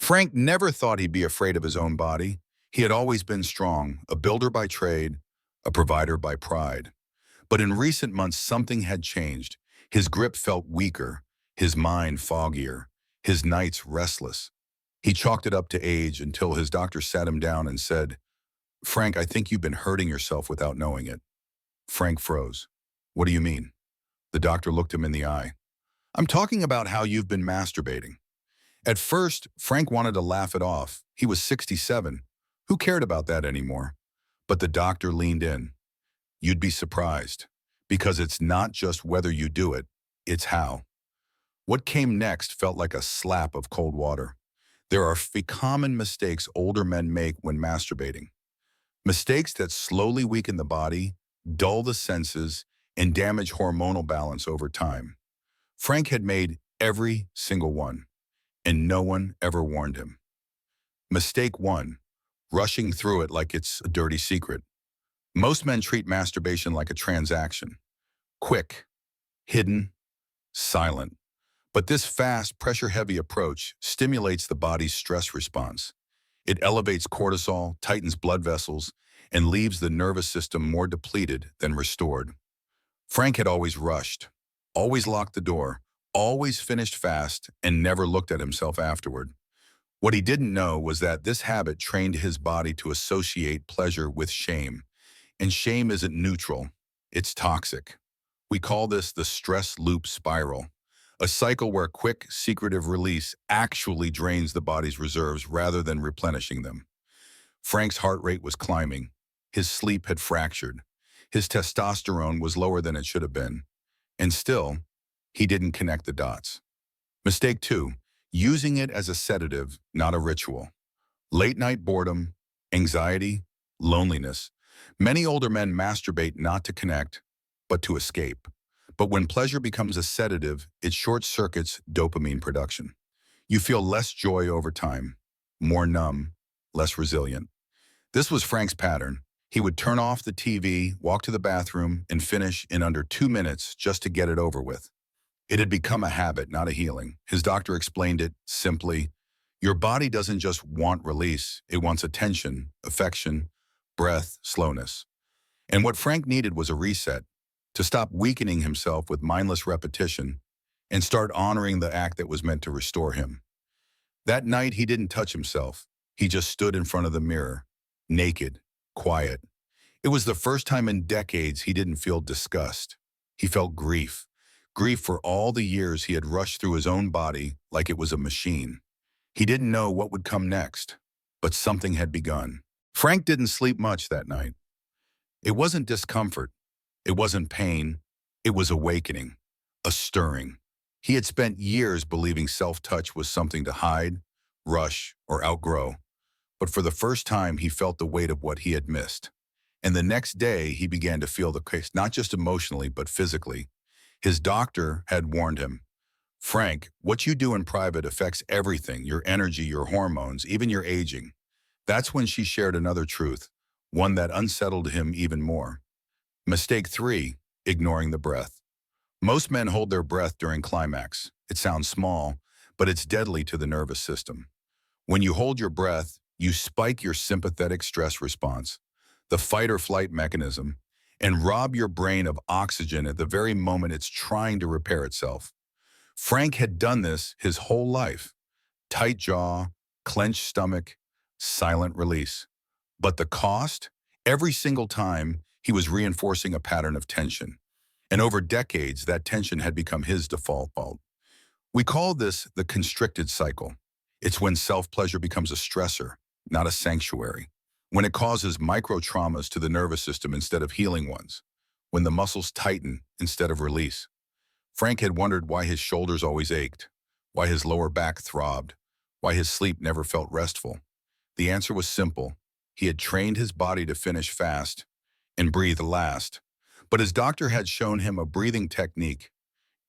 Frank never thought he'd be afraid of his own body. He had always been strong, a builder by trade, a provider by pride. But in recent months, something had changed. His grip felt weaker, his mind foggier, his nights restless. He chalked it up to age until his doctor sat him down and said, "Frank, I think you've been hurting yourself without knowing it." Frank froze. "What do you mean?" The doctor looked him in the eye. "I'm talking about how you've been masturbating." At first, Frank wanted to laugh it off. He was 67. Who cared about that anymore? But the doctor leaned in. "You'd be surprised, because it's not just whether you do it, it's how." What came next felt like a slap of cold water. There are common mistakes older men make when masturbating. Mistakes that slowly weaken the body, dull the senses, and damage hormonal balance over time. Frank had made every single one, and no one ever warned him. Mistake 1, rushing through it like it's a dirty secret. Most men treat masturbation like a transaction. Quick, hidden, silent. But this fast, pressure-heavy approach stimulates the body's stress response. It elevates cortisol, tightens blood vessels, and leaves the nervous system more depleted than restored. Frank had always rushed, always locked the door, always finished fast, and never looked at himself afterward. What he didn't know was that this habit trained his body to associate pleasure with shame. And shame isn't neutral, it's toxic. We call this the stress loop spiral, a cycle where quick, secretive release actually drains the body's reserves rather than replenishing them. Frank's heart rate was climbing. His sleep had fractured. His testosterone was lower than it should have been. And still, he didn't connect the dots. Mistake 2, using it as a sedative, not a ritual. Late-night boredom, anxiety, loneliness. Many older men masturbate not to connect, but to escape. But when pleasure becomes a sedative, it short-circuits dopamine production. You feel less joy over time, more numb, less resilient. This was Frank's pattern. He would turn off the TV, walk to the bathroom, and finish in under 2 minutes just to get it over with. It had become a habit, not a healing. His doctor explained it simply. Your body doesn't just want release, it wants attention, affection, breath, slowness. And what Frank needed was a reset, to stop weakening himself with mindless repetition and start honoring the act that was meant to restore him. That night, he didn't touch himself. He just stood in front of the mirror, naked, quiet. It was the first time in decades he didn't feel disgust. He felt grief. Grief for all the years he had rushed through his own body like it was a machine. He didn't know what would come next, but something had begun. Frank didn't sleep much that night. It wasn't discomfort. It wasn't pain. It was awakening, a stirring. He had spent years believing self-touch was something to hide, rush, or outgrow. But for the first time, he felt the weight of what he had missed. And the next day, he began to feel the case, not just emotionally, but physically. His doctor had warned him, "Frank, what you do in private affects everything, your energy, your hormones, even your aging." That's when she shared another truth, one that unsettled him even more. Mistake 3, ignoring the breath. Most men hold their breath during climax. It sounds small, but it's deadly to the nervous system. When you hold your breath, you spike your sympathetic stress response, the fight or flight mechanism, and rob your brain of oxygen at the very moment it's trying to repair itself. Frank had done this his whole life. Tight jaw, clenched stomach, silent release. But the cost? Every single time, he was reinforcing a pattern of tension. And over decades, that tension had become his default. We call this the constricted cycle. It's when self-pleasure becomes a stressor, not a sanctuary. When it causes micro-traumas to the nervous system instead of healing ones. When the muscles tighten instead of release. Frank had wondered why his shoulders always ached, why his lower back throbbed, why his sleep never felt restful. The answer was simple. He had trained his body to finish fast and breathe last. But his doctor had shown him a breathing technique.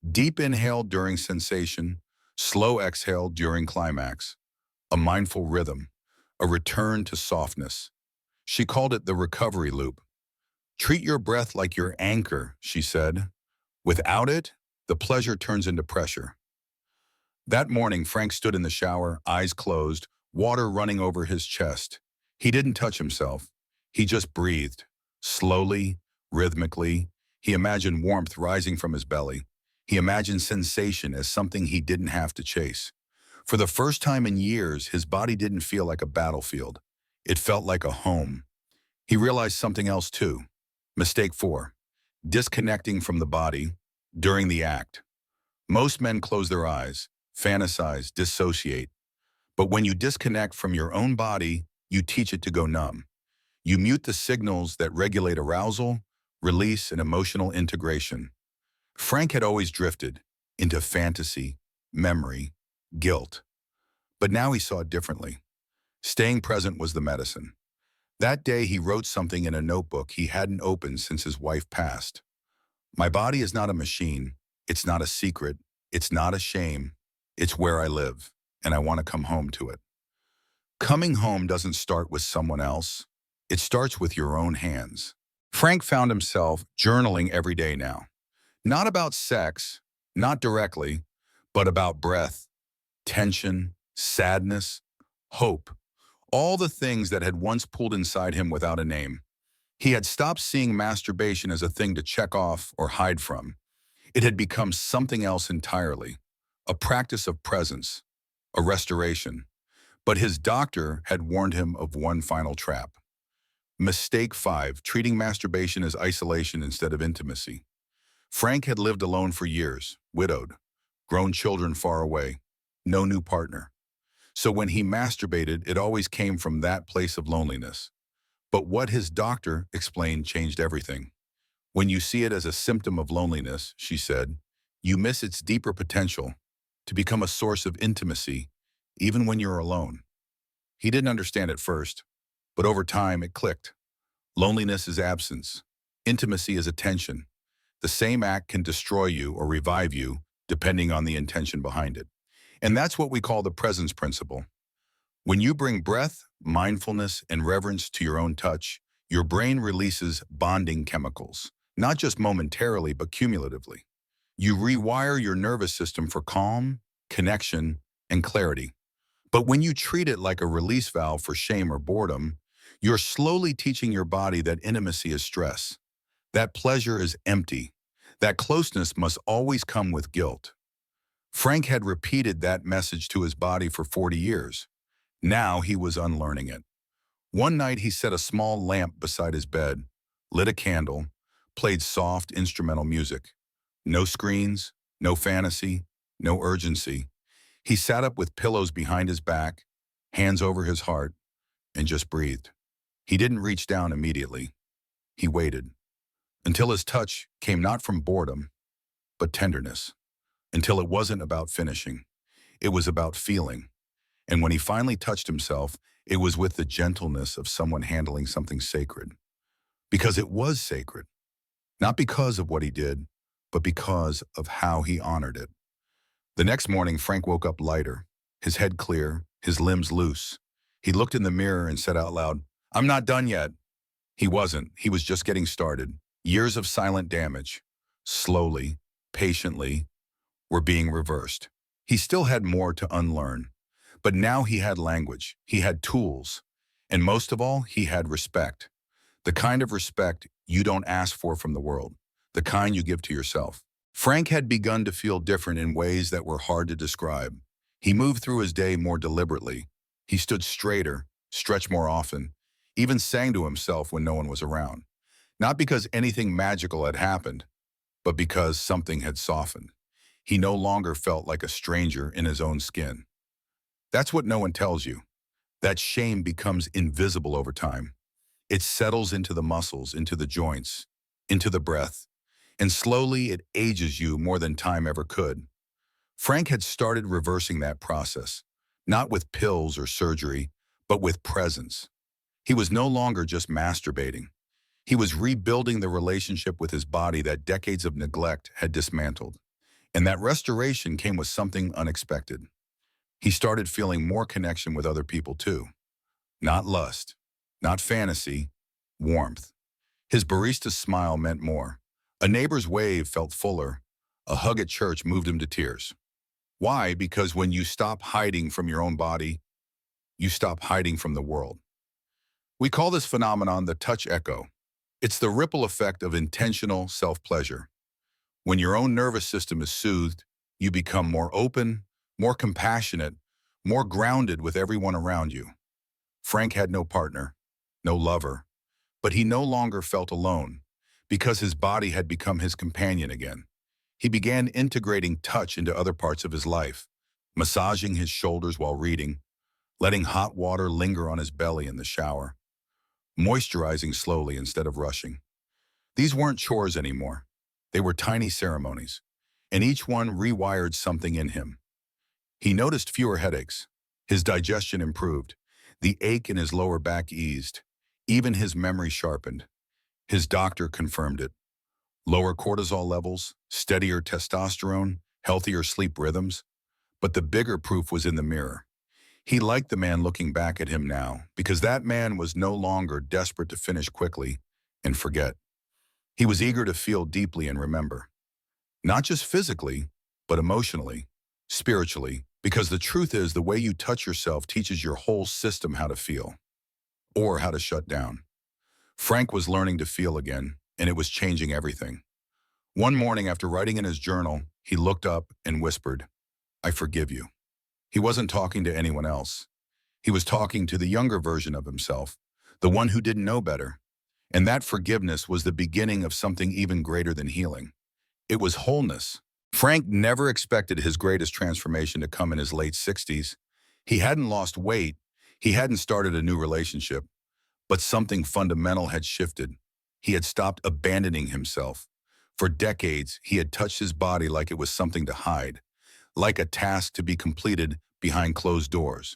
Deep inhale during sensation, slow exhale during climax. A mindful rhythm, a return to softness. She called it the recovery loop. Treat your breath like your anchor, she said. Without it, the pleasure turns into pressure. That morning, Frank stood in the shower, eyes closed, water running over his chest. He didn't touch himself. He just breathed. Slowly, rhythmically, he imagined warmth rising from his belly. He imagined sensation as something he didn't have to chase. For the first time in years, his body didn't feel like a battlefield. It felt like a home. He realized something else too. Mistake 4. Disconnecting from the body during the act. Most men close their eyes, fantasize, dissociate. But when you disconnect from your own body, you teach it to go numb. You mute the signals that regulate arousal, release, and emotional integration. Frank had always drifted into fantasy, memory, guilt. But now he saw it differently. Staying present was the medicine. That day he wrote something in a notebook he hadn't opened since his wife passed. My body is not a machine. It's not a secret. It's not a shame. It's where I live, and I want to come home to it. Coming home doesn't start with someone else. It starts with your own hands. Frank found himself journaling every day now. Not about sex, not directly, but about breath, tension, sadness, hope. All the things that had once pulled inside him without a name. He had stopped seeing masturbation as a thing to check off or hide from. It had become something else entirely, a practice of presence, a restoration. But his doctor had warned him of one final trap. Mistake 5, treating masturbation as isolation instead of intimacy. Frank had lived alone for years, widowed, grown children far away, no new partner. So when he masturbated, it always came from that place of loneliness. But what his doctor explained changed everything. When you see it as a symptom of loneliness, she said, you miss its deeper potential to become a source of intimacy, even when you're alone. He didn't understand at first, but over time it clicked. Loneliness is absence. Intimacy is attention. The same act can destroy you or revive you, depending on the intention behind it. And that's what we call the presence principle. When you bring breath, mindfulness, and reverence to your own touch, your brain releases bonding chemicals, not just momentarily, but cumulatively. You rewire your nervous system for calm, connection, and clarity. But when you treat it like a release valve for shame or boredom, you're slowly teaching your body that intimacy is stress, that pleasure is empty, that closeness must always come with guilt. Frank had repeated that message to his body for 40 years. Now he was unlearning it. One night he set a small lamp beside his bed, lit a candle, played soft instrumental music. No screens, no fantasy, no urgency. He sat up with pillows behind his back, hands over his heart, and just breathed. He didn't reach down immediately. He waited until his touch came not from boredom, but tenderness. Until it wasn't about finishing. It was about feeling. And when he finally touched himself, it was with the gentleness of someone handling something sacred. Because it was sacred. Not because of what he did, but because of how he honored it. The next morning, Frank woke up lighter, his head clear, his limbs loose. He looked in the mirror and said out loud, "I'm not done yet." He wasn't. He was just getting started. Years of silent damage, slowly, patiently, were being reversed. He still had more to unlearn. But now he had language, he had tools, and most of all, he had respect. The kind of respect you don't ask for from the world, the kind you give to yourself. Frank had begun to feel different in ways that were hard to describe. He moved through his day more deliberately. He stood straighter, stretched more often, even sang to himself when no one was around. Not because anything magical had happened, but because something had softened. He no longer felt like a stranger in his own skin. That's what no one tells you. That shame becomes invisible over time. It settles into the muscles, into the joints, into the breath, and slowly it ages you more than time ever could. Frank had started reversing that process, not with pills or surgery, but with presence. He was no longer just masturbating. He was rebuilding the relationship with his body that decades of neglect had dismantled. And that restoration came with something unexpected. He started feeling more connection with other people too. Not lust, not fantasy, warmth. His barista's smile meant more. A neighbor's wave felt fuller. A hug at church moved him to tears. Why? Because when you stop hiding from your own body, you stop hiding from the world. We call this phenomenon the touch echo. It's the ripple effect of intentional self-pleasure. When your own nervous system is soothed, you become more open, more compassionate, more grounded with everyone around you. Frank had no partner, no lover, but he no longer felt alone because his body had become his companion again. He began integrating touch into other parts of his life, massaging his shoulders while reading, letting hot water linger on his belly in the shower, moisturizing slowly instead of rushing. These weren't chores anymore. They were tiny ceremonies, and each one rewired something in him. He noticed fewer headaches. His digestion improved. The ache in his lower back eased. Even his memory sharpened. His doctor confirmed it. Lower cortisol levels, steadier testosterone, healthier sleep rhythms. But the bigger proof was in the mirror. He liked the man looking back at him now because that man was no longer desperate to finish quickly and forget. He was eager to feel deeply and remember. Not just physically, but emotionally, spiritually, because the truth is the way you touch yourself teaches your whole system how to feel, or how to shut down. Frank was learning to feel again, and it was changing everything. One morning after writing in his journal, he looked up and whispered, "I forgive you." He wasn't talking to anyone else. He was talking to the younger version of himself, the one who didn't know better. And that forgiveness was the beginning of something even greater than healing. It was wholeness. Frank never expected his greatest transformation to come in his late 60s. He hadn't lost weight. He hadn't started a new relationship. But something fundamental had shifted. He had stopped abandoning himself. For decades, he had touched his body like it was something to hide, like a task to be completed behind closed doors.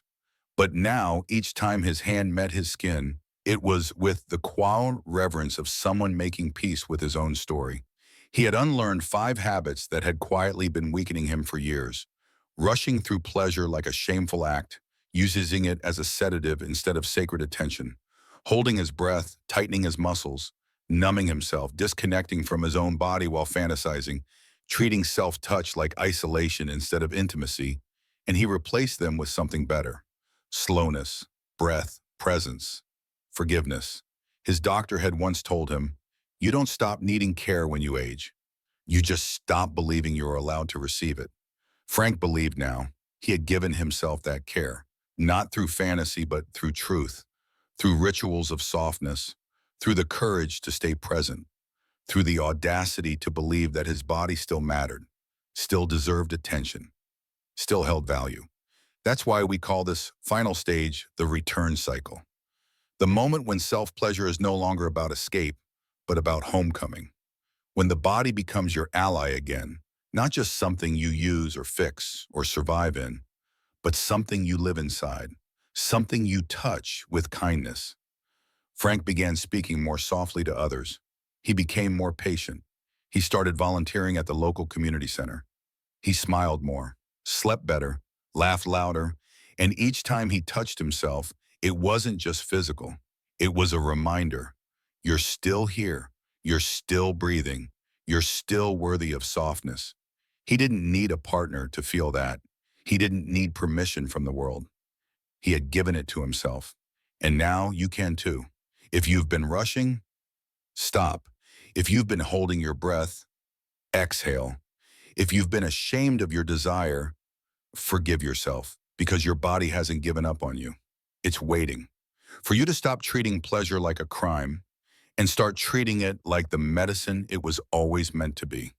But now, each time his hand met his skin, it was with the quiet reverence of someone making peace with his own story. He had unlearned 5 habits that had quietly been weakening him for years. Rushing through pleasure like a shameful act, using it as a sedative instead of sacred attention. Holding his breath, tightening his muscles, numbing himself, disconnecting from his own body while fantasizing, treating self-touch like isolation instead of intimacy, and he replaced them with something better. Slowness, breath, presence, forgiveness. His doctor had once told him, "You don't stop needing care when you age. You just stop believing you are allowed to receive it." Frank believed now. He had given himself that care, not through fantasy but through truth, through rituals of softness, through the courage to stay present, through the audacity to believe that his body still mattered, still deserved attention, still held value. That's why we call this final stage the return cycle. The moment when self-pleasure is no longer about escape, but about homecoming. When the body becomes your ally again, not just something you use or fix or survive in, but something you live inside, something you touch with kindness. Frank began speaking more softly to others. He became more patient. He started volunteering at the local community center. He smiled more, slept better, laughed louder, and each time he touched himself, it wasn't just physical. It was a reminder. You're still here. You're still breathing. You're still worthy of softness. He didn't need a partner to feel that. He didn't need permission from the world. He had given it to himself. And now you can too. If you've been rushing, stop. If you've been holding your breath, exhale. If you've been ashamed of your desire, forgive yourself because your body hasn't given up on you. It's waiting for you to stop treating pleasure like a crime and start treating it like the medicine it was always meant to be.